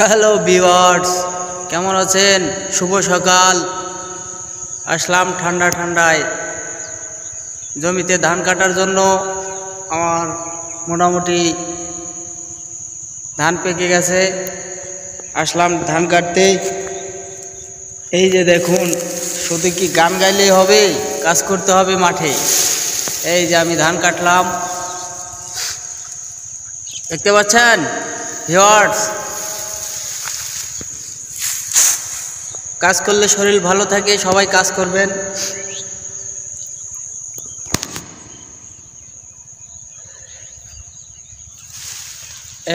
Hello viewers, কেমন আছেন? শুভ সকাল। আসলাম ঠান্ডা ঠান্ডায় জমিতে ধান কাটার জন্য। আমার মোটামুটি ধান পেকে গেছে, আসলাম ধান কাটতে। এই যে দেখুন, শুধু কি গান গাইলেই হবে? কাজ করতে হবে মাঠে। এই যে আমি ধান কাটলাম, দেখতে পাচ্ছেন ভিউয়ার্স। কাজ করলে শরীর ভালো থাকে, সবাই কাজ করবেন।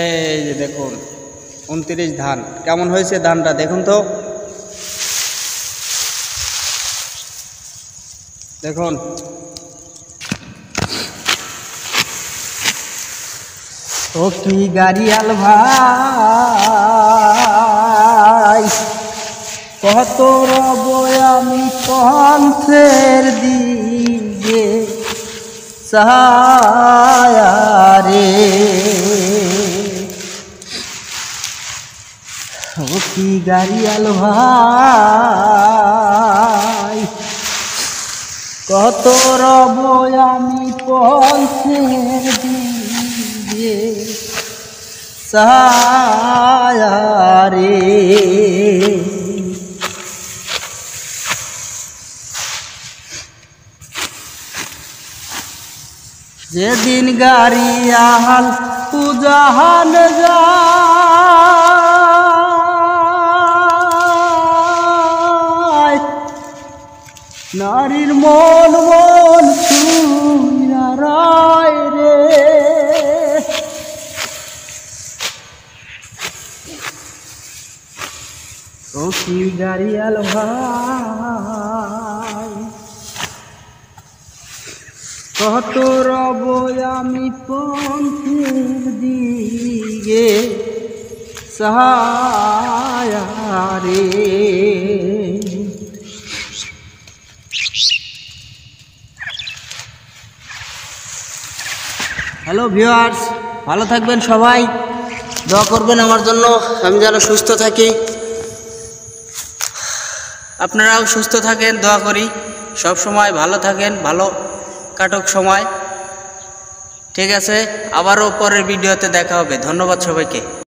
এই যে দেখুন 29 ধান কেমন হয়েছে, ধানটা দেখুন তো। দেখুন ও কি গাড়িয়াল ভাই, কত রব আমি পন্থের দিকে সায়ারে। ও কি গাড়িয়াল ভাই, কত রব আমি পন্থের দিকে সায়ারে। যেদিন গাড়িয়াল উজাহান যায়, নারীর মন মন ছুঁয়া রায় রে। ও কি গাড়িয়াল ভাই, কত রব আমি পন্থের দিকে সায়ারে। হ্যালো ভিউয়ার্স, ভালো থাকবেন সবাই, দোয়া করবেন আমার জন্য, আমি যেন সুস্থ থাকি। আপনারাও সুস্থ থাকেন, দোয়া করি সব সময় ভালো থাকেন, ভালো কাটক সময়। ঠিক আছে, আবারও পরের ভিডিওতে দেখা হবে। ধন্যবাদ সবাইকে।